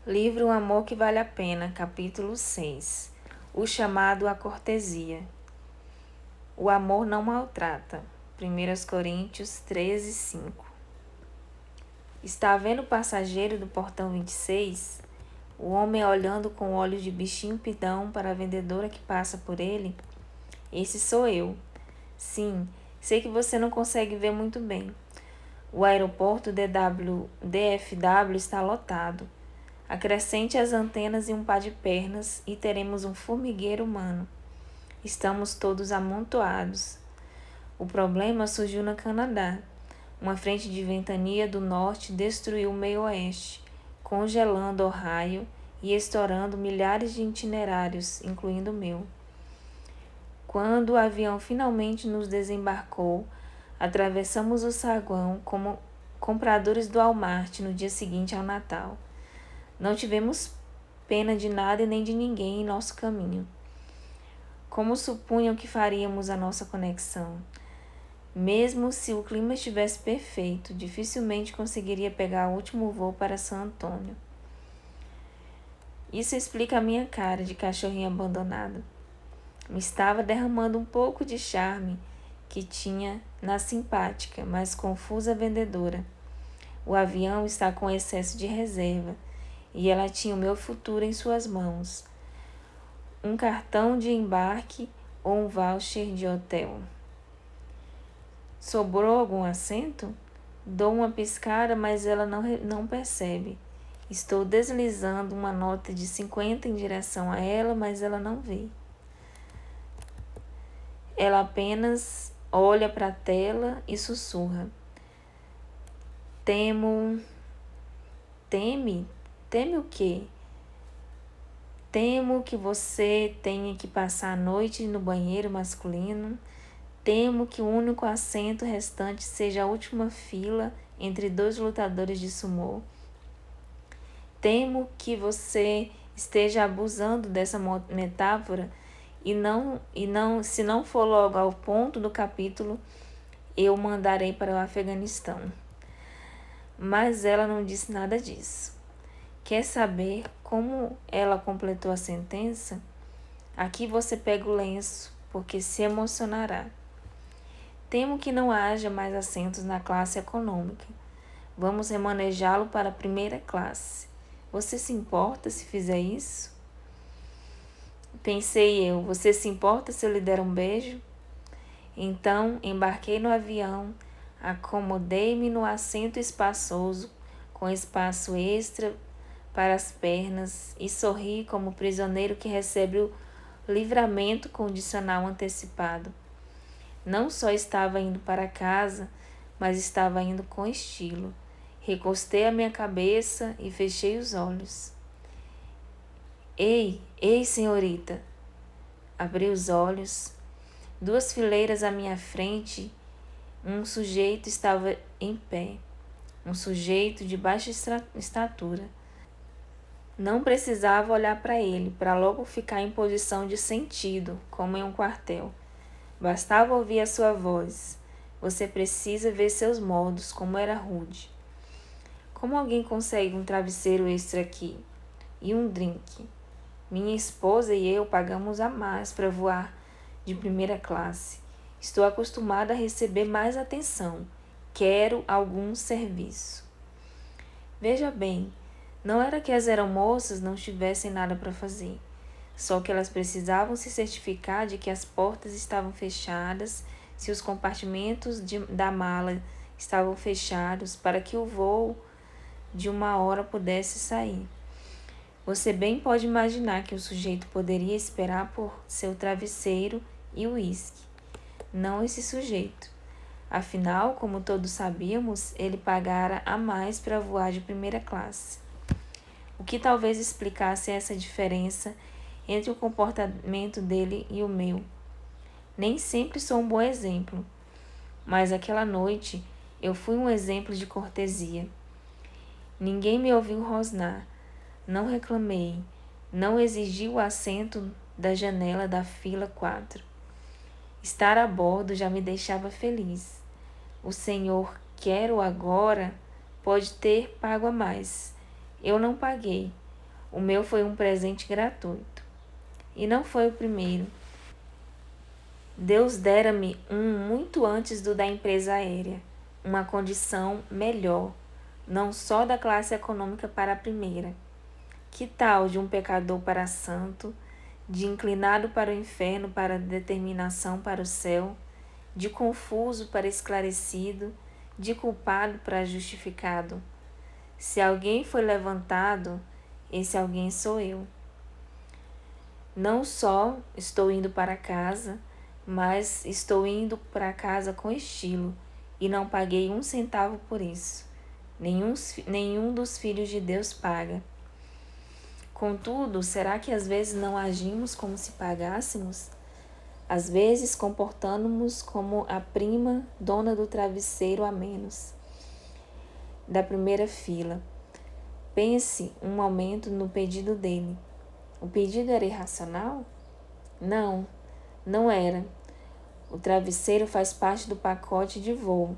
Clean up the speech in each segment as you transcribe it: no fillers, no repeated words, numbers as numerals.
Livro Um Amor que Vale a Pena, capítulo 6. O chamado à cortesia. O amor não maltrata. 1 Coríntios 13, 5. Está vendo o passageiro do portão 26? O homem olhando com olhos de bichinho pidão para a vendedora que passa por ele? Esse sou eu. Sim, sei que você não consegue ver muito bem. O aeroporto DFW está lotado. Acrescente as antenas e um par de pernas e teremos um formigueiro humano. Estamos todos amontoados. O problema surgiu no Canadá. Uma frente de ventania do norte destruiu o meio-oeste, congelando Ohio e estourando milhares de itinerários, incluindo o meu. Quando o avião finalmente nos desembarcou, atravessamos o saguão como compradores do Walmart no dia seguinte ao Natal. Não tivemos pena de nada e nem de ninguém em nosso caminho. Como supunham que faríamos a nossa conexão? Mesmo se o clima estivesse perfeito, dificilmente conseguiria pegar o último voo para San Antônio. Isso explica a minha cara de cachorrinho abandonado. Me estava derramando um pouco de charme que tinha na simpática, mas confusa vendedora. O avião está com excesso de reserva. E ela tinha o meu futuro em suas mãos. Um cartão de embarque ou um voucher de hotel. Sobrou algum assento? Dou uma piscada, mas ela não percebe. Estou deslizando uma nota de 50 em direção a ela, mas ela não vê. Ela apenas olha para a tela e sussurra. Teme? Teme o quê? Temo que você tenha que passar a noite no banheiro masculino. Temo que o único assento restante seja a última fila entre dois lutadores de sumô. Temo que você esteja abusando dessa metáfora se não for logo ao ponto do capítulo, eu mandarei para o Afeganistão. Mas ela não disse nada disso. Quer saber como ela completou a sentença? Aqui você pega o lenço, porque se emocionará. Temo que não haja mais assentos na classe econômica. Vamos remanejá-lo para a primeira classe. Você se importa se fizer isso? Pensei eu, você se importa se eu lhe der um beijo? Então, embarquei no avião, acomodei-me no assento espaçoso, com espaço extra para as pernas e sorri como prisioneiro que recebe o livramento condicional antecipado. Não só estava indo para casa, mas estava indo com estilo. Recostei a minha cabeça e fechei os olhos. Ei, senhorita! Abri os olhos. 2 fileiras à minha frente, um sujeito estava em pé. Um sujeito de baixa estatura. Não precisava olhar para ele, para logo ficar em posição de sentido, como em um quartel. Bastava ouvir a sua voz. Você precisa ver seus modos, como era rude. Como alguém consegue um travesseiro extra aqui? E um drink? Minha esposa e eu pagamos a mais para voar de primeira classe. Estou acostumada a receber mais atenção. Quero algum serviço. Veja bem, não era que as aeromoças não tivessem nada para fazer, só que elas precisavam se certificar de que as portas estavam fechadas, se os compartimentos da mala estavam fechados, para que o voo de 1 hora pudesse sair. Você bem pode imaginar que o sujeito poderia esperar por seu travesseiro e uísque. Não esse sujeito. Afinal, como todos sabíamos, ele pagara a mais para voar de primeira classe. O que talvez explicasse essa diferença entre o comportamento dele e o meu. Nem sempre sou um bom exemplo, mas aquela noite eu fui um exemplo de cortesia. Ninguém me ouviu rosnar, não reclamei, não exigi o assento da janela da fila 4. Estar a bordo já me deixava feliz. O senhor quero agora pode ter pago a mais. Eu não paguei. O meu foi um presente gratuito. E não foi o primeiro. Deus dera-me um muito antes do da empresa aérea, uma condição melhor, não só da classe econômica para a primeira. Que tal de um pecador para santo, de inclinado para o inferno para determinação para o céu, de confuso para esclarecido, de culpado para justificado? Se alguém foi levantado, esse alguém sou eu. Não só estou indo para casa, mas estou indo para casa com estilo, e não paguei 1 centavo por isso. Nenhum dos filhos de Deus paga. Contudo, será que às vezes não agimos como se pagássemos? Às vezes comportamos-nos como a prima dona do travesseiro a menos, da primeira fila. Pense um momento no pedido dele. O pedido era irracional? Não, não era. O travesseiro faz parte do pacote de voo.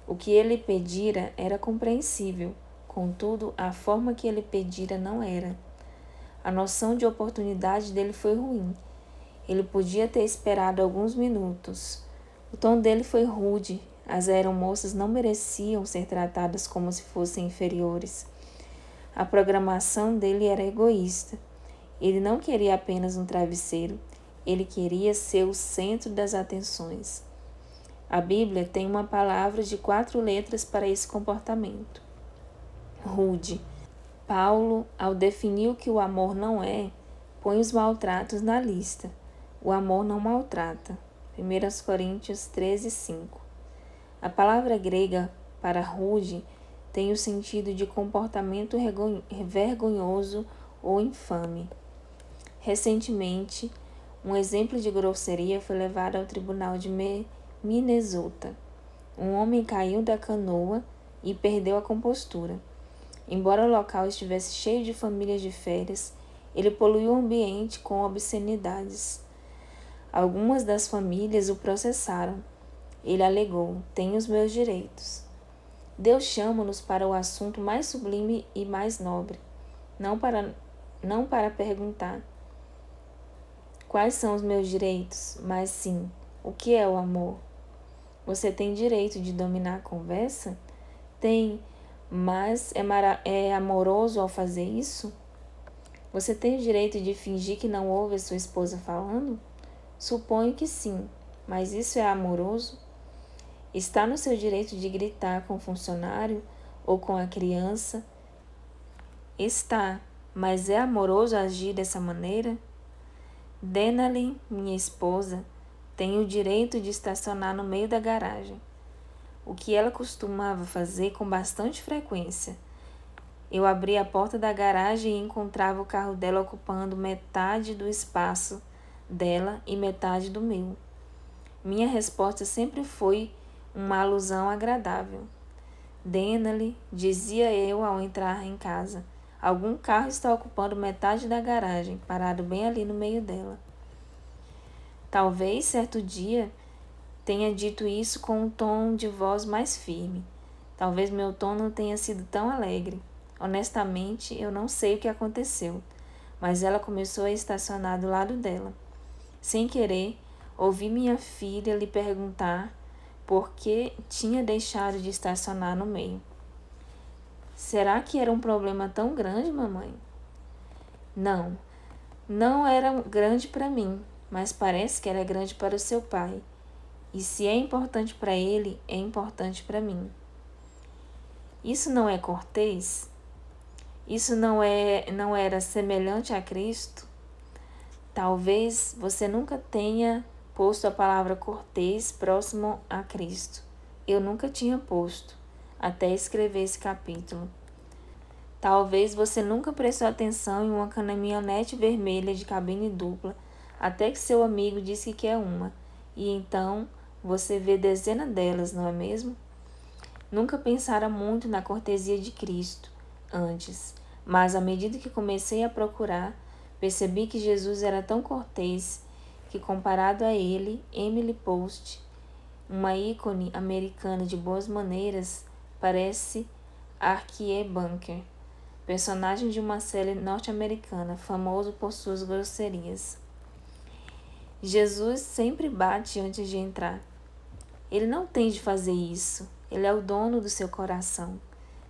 O que ele pedira era compreensível, contudo, a forma que ele pedira não era. A noção de oportunidade dele foi ruim. Ele podia ter esperado alguns minutos. O tom dele foi rude. As aeromoças não mereciam ser tratadas como se fossem inferiores. A programação dele era egoísta. Ele não queria apenas um travesseiro. Ele queria ser o centro das atenções. A Bíblia tem uma palavra de 4 letras para esse comportamento: rude. Paulo, ao definir o que o amor não é, põe os maltratos na lista. O amor não maltrata. 1 Coríntios 13:5. A palavra grega para rude tem o sentido de comportamento vergonhoso ou infame. Recentemente, um exemplo de grosseria foi levado ao tribunal de Minnesota. Um homem caiu da canoa e perdeu a compostura. Embora o local estivesse cheio de famílias de férias, ele poluiu o ambiente com obscenidades. Algumas das famílias o processaram. Ele alegou: tenho os meus direitos. Deus chama-nos para o assunto mais sublime e mais nobre, não para perguntar quais são os meus direitos, mas sim, o que é o amor? Você tem direito de dominar a conversa? Tem, mas é amoroso ao fazer isso? Você tem o direito de fingir que não ouve a sua esposa falando? Suponho que sim, mas isso é amoroso? Está no seu direito de gritar com o funcionário ou com a criança? Está, mas é amoroso agir dessa maneira? Denali, minha esposa, tem o direito de estacionar no meio da garagem, o que ela costumava fazer com bastante frequência. Eu abria a porta da garagem e encontrava o carro dela ocupando metade do espaço dela e metade do meu. Minha resposta sempre foi uma alusão agradável. Denali, dizia eu ao entrar em casa, algum carro está ocupando metade da garagem, parado bem ali no meio dela. Talvez, certo dia, tenha dito isso com um tom de voz mais firme. Talvez meu tom não tenha sido tão alegre. Honestamente, eu não sei o que aconteceu, mas ela começou a estacionar do lado dela. Sem querer, ouvi minha filha lhe perguntar por que tinha deixado de estacionar no meio. Será que era um problema tão grande, mamãe? Não, não era grande para mim, mas parece que era grande para o seu pai. E se é importante para ele, é importante para mim. Isso não é cortês? Isso não era semelhante a Cristo? Talvez você nunca tenha posto a palavra cortês próximo a Cristo. Eu nunca tinha posto, até escrever esse capítulo. Talvez você nunca prestou atenção em uma caminhonete vermelha de cabine dupla, até que seu amigo disse que é uma, e então você vê dezenas delas, não é mesmo? Nunca pensara muito na cortesia de Cristo antes, mas à medida que comecei a procurar, percebi que Jesus era tão cortês que, comparado a ele, Emily Post, uma ícone americana de boas maneiras, parece Archie Bunker. personagem de uma série norte-americana, famoso por suas grosserias. Jesus sempre bate antes de entrar. Ele não tem de fazer isso. Ele é o dono do seu coração.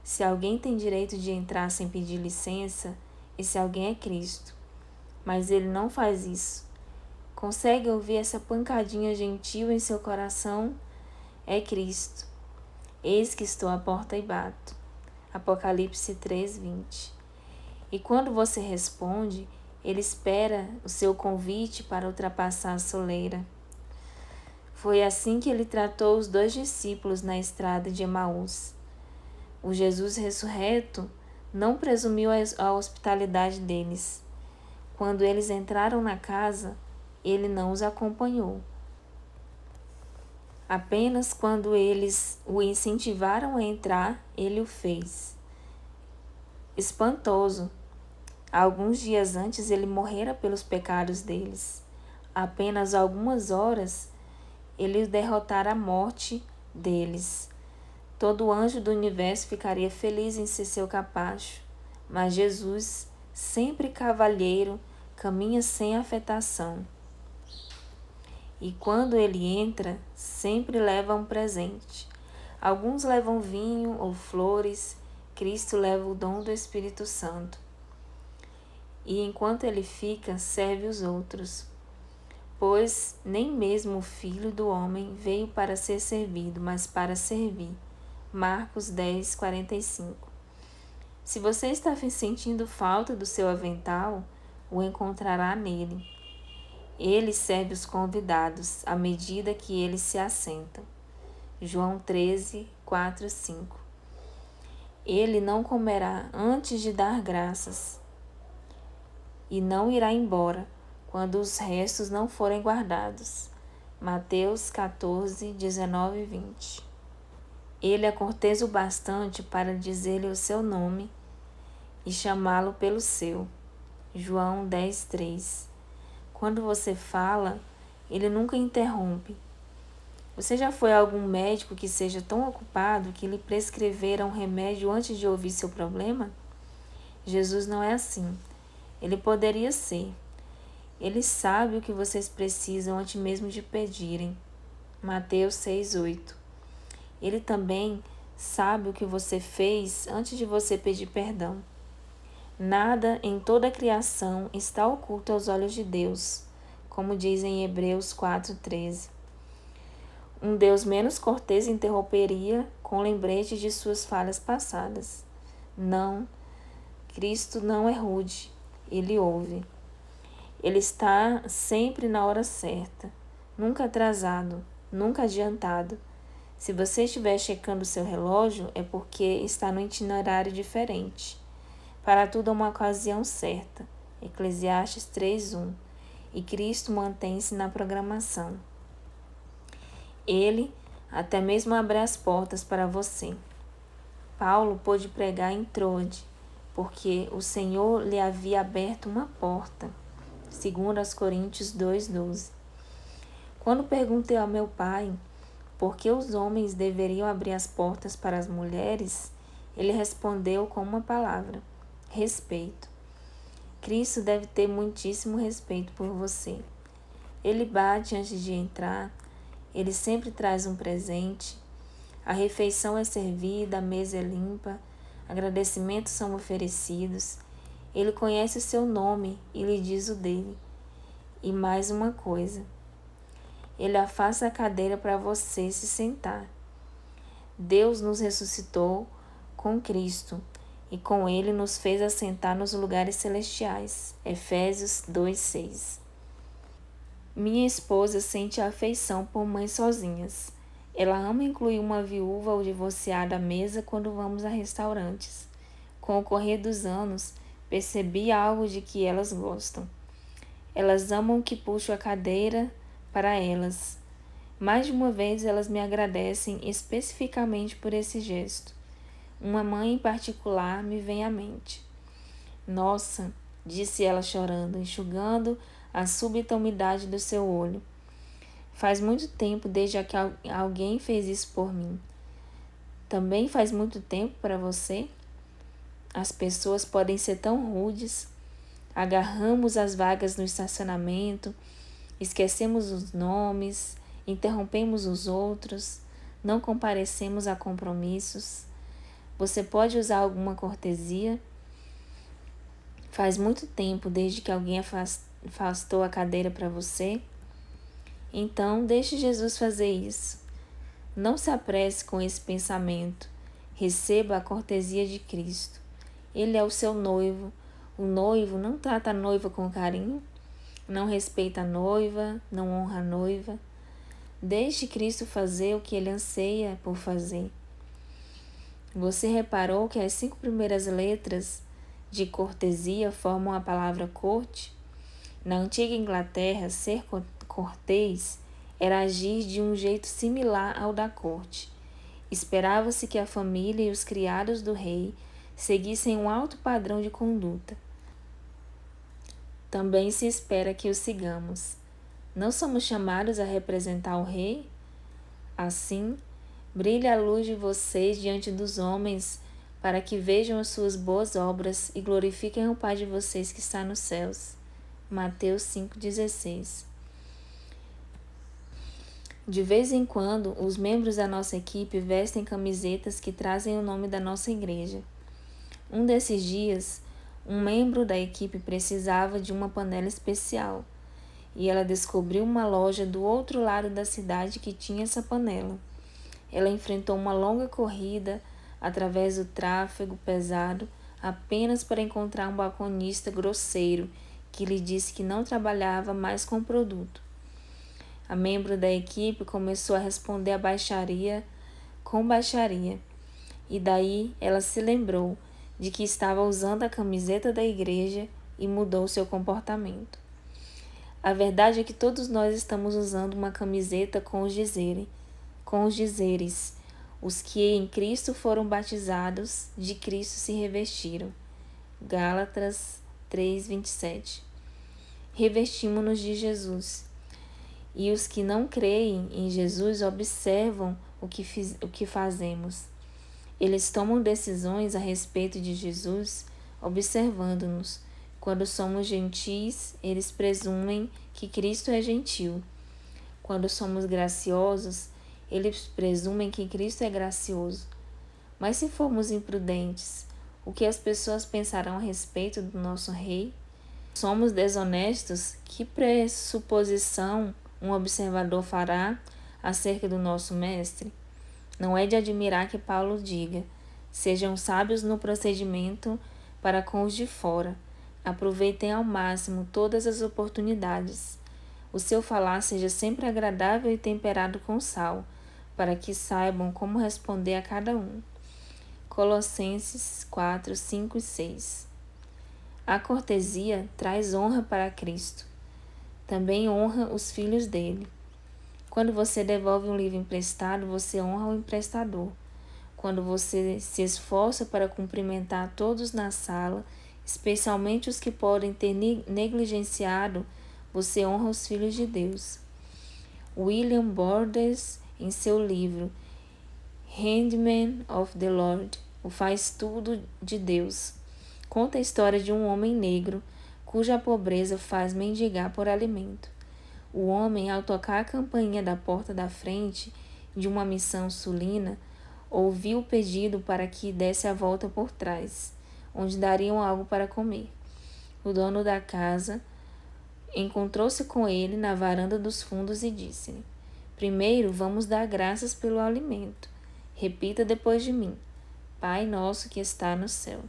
Se alguém tem direito de entrar sem pedir licença, esse alguém é Cristo. Mas ele não faz isso. Consegue ouvir essa pancadinha gentil em seu coração? É Cristo. Eis que estou à porta e bato. Apocalipse 3:20. E quando você responde, ele espera o seu convite para ultrapassar a soleira. Foi assim que ele tratou os 2 discípulos na estrada de Emaús. O Jesus ressurreto não presumiu a hospitalidade deles. Quando eles entraram na casa, ele não os acompanhou. Apenas quando eles o incentivaram a entrar, ele o fez. Espantoso! Alguns dias antes ele morrera pelos pecados deles. Apenas algumas horas ele derrotara a morte deles. Todo anjo do universo ficaria feliz em ser seu capacho, mas Jesus, sempre cavalheiro, caminha sem afetação. E quando ele entra, sempre leva um presente. Alguns levam vinho ou flores, Cristo leva o dom do Espírito Santo. E enquanto ele fica, serve os outros. Pois nem mesmo o Filho do Homem veio para ser servido, mas para servir. Marcos 10:45. Se você está sentindo falta do seu avental, o encontrará nele. Ele serve os convidados à medida que eles se assentam. João 13:4-5. Ele não comerá antes de dar graças e não irá embora quando os restos não forem guardados. Mateus 14:19-20. Ele é cortês o bastante para dizer-lhe o seu nome e chamá-lo pelo seu. João 10:3. Quando você fala, ele nunca interrompe. Você já foi a algum médico que seja tão ocupado que lhe prescrevera um remédio antes de ouvir seu problema? Jesus não é assim. Ele poderia ser. Ele sabe o que vocês precisam antes mesmo de pedirem. Mateus 6:8. Ele também sabe o que você fez antes de você pedir perdão. Nada em toda a criação está oculto aos olhos de Deus, como diz em Hebreus 4:13. Um Deus menos cortês interromperia com lembrete de suas falhas passadas. Não, Cristo não é rude, ele ouve. Ele está sempre na hora certa, nunca atrasado, nunca adiantado. Se você estiver checando seu relógio, é porque está no itinerário diferente. Para tudo há uma ocasião certa. Eclesiastes 3:1. E Cristo mantém-se na programação. Ele até mesmo abre as portas para você. Paulo pôde pregar em Troade, porque o Senhor lhe havia aberto uma porta. 2 Coríntios 2:12. Quando perguntei ao meu pai por que os homens deveriam abrir as portas para as mulheres, ele respondeu com uma palavra: respeito. Cristo deve ter muitíssimo respeito por você. Ele bate antes de entrar, ele sempre traz um presente, a refeição é servida, a mesa é limpa, agradecimentos são oferecidos, ele conhece o seu nome e lhe diz o dele. E mais uma coisa, ele afasta a cadeira para você se sentar. Deus nos ressuscitou com Cristo e com ele nos fez assentar nos lugares celestiais. Efésios 2:6. Minha esposa sente afeição por mães sozinhas. Ela ama incluir uma viúva ou divorciada à mesa quando vamos a restaurantes. Com o correr dos anos, percebi algo de que elas gostam. Elas amam que puxo a cadeira para elas. Mais de uma vez elas me agradecem especificamente por esse gesto. Uma mãe em particular me vem à mente. Nossa, disse ela chorando, enxugando a súbita umidade do seu olho. Faz muito tempo desde que alguém fez isso por mim. Também faz muito tempo para você? As pessoas podem ser tão rudes. Agarramos as vagas no estacionamento, esquecemos os nomes, interrompemos os outros, não comparecemos a compromissos. Você pode usar alguma cortesia? Faz muito tempo desde que alguém afastou a cadeira para você? Então, deixe Jesus fazer isso. Não se apresse com esse pensamento. Receba a cortesia de Cristo. Ele é o seu noivo. O noivo não trata a noiva com carinho, não respeita a noiva, não honra a noiva. Deixe Cristo fazer o que ele anseia por fazer. Você reparou que as 5 primeiras letras de cortesia formam a palavra corte? Na antiga Inglaterra, ser cortês era agir de um jeito similar ao da corte. Esperava-se que a família e os criados do rei seguissem um alto padrão de conduta. Também se espera que o sigamos. Não somos chamados a representar o rei? Assim, brilhe a luz de vocês diante dos homens, para que vejam as suas boas obras e glorifiquem o Pai de vocês que está nos céus. Mateus 5,16. De vez em quando, os membros da nossa equipe vestem camisetas que trazem o nome da nossa igreja. Um desses dias, um membro da equipe precisava de uma panela especial, e ela descobriu uma loja do outro lado da cidade que tinha essa panela. Ela enfrentou uma longa corrida através do tráfego pesado apenas para encontrar um balconista grosseiro que lhe disse que não trabalhava mais com o produto. A membro da equipe começou a responder a baixaria com baixaria, e daí ela se lembrou de que estava usando a camiseta da igreja e mudou seu comportamento. A verdade é que todos nós estamos usando uma camiseta com os dizeres: os que em Cristo foram batizados, de Cristo se revestiram. Gálatas 3:27. Revestimos-nos de Jesus. E os que não creem em Jesus observam o que fazemos. Eles tomam decisões a respeito de Jesus observando-nos. Quando somos gentis, eles presumem que Cristo é gentil. Quando somos graciosos, eles presumem que Cristo é gracioso. Mas se formos imprudentes, o que as pessoas pensarão a respeito do nosso rei? Somos desonestos? Que pressuposição um observador fará acerca do nosso mestre? Não é de admirar que Paulo diga: sejam sábios no procedimento para com os de fora. Aproveitem ao máximo todas as oportunidades. O seu falar seja sempre agradável e temperado com sal, para que saibam como responder a cada um. Colossenses 4, 5 e 6. A cortesia traz honra para Cristo. Também honra os filhos dele. Quando você devolve um livro emprestado, você honra o emprestador. Quando você se esforça para cumprimentar todos na sala, especialmente os que podem ter negligenciado, você honra os filhos de Deus. William Borders, em seu livro Handmaid of the Lord, o faz tudo de Deus, conta a história de um homem negro cuja pobreza faz mendigar por alimento. O homem, ao tocar a campainha da porta da frente de uma missão sulina, ouviu o pedido para que desse a volta por trás, onde dariam algo para comer. O dono da casa encontrou-se com ele na varanda dos fundos e disse-lhe: primeiro vamos dar graças pelo alimento. Repita depois de mim: Pai nosso que está no céu.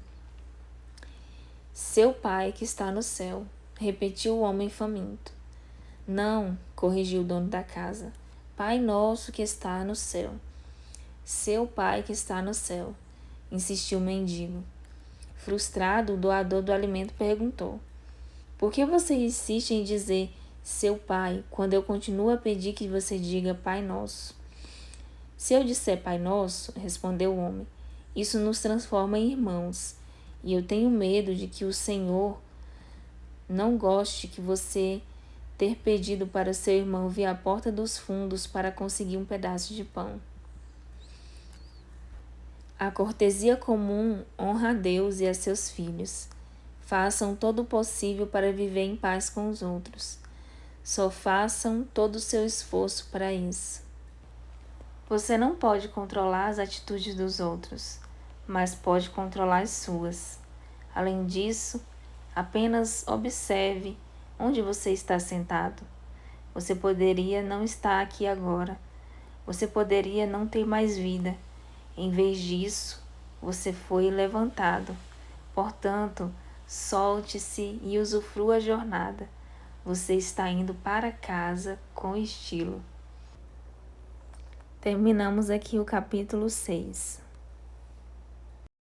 Seu pai que está no céu, repetiu o homem faminto. Não, corrigiu o dono da casa. Pai nosso que está no céu. Seu pai que está no céu, insistiu o mendigo. Frustrado, o doador do alimento perguntou: por que você insiste em dizer seu pai quando eu continuo a pedir que você diga Pai Nosso? Se eu disser Pai Nosso, respondeu o homem, isso nos transforma em irmãos, e eu tenho medo de que o Senhor não goste que você ter pedido para seu irmão vir à porta dos fundos para conseguir um pedaço de pão. A cortesia comum honra a Deus e a seus filhos. Façam todo o possível para viver em paz com os outros. Só façam todo o seu esforço para isso. Você não pode controlar as atitudes dos outros, mas pode controlar as suas. Além disso, apenas observe onde você está sentado. Você poderia não estar aqui agora. Você poderia não ter mais vida. Em vez disso, você foi levantado. Portanto, solte-se e usufrua a jornada. Você está indo para casa com estilo. Terminamos aqui o capítulo 6.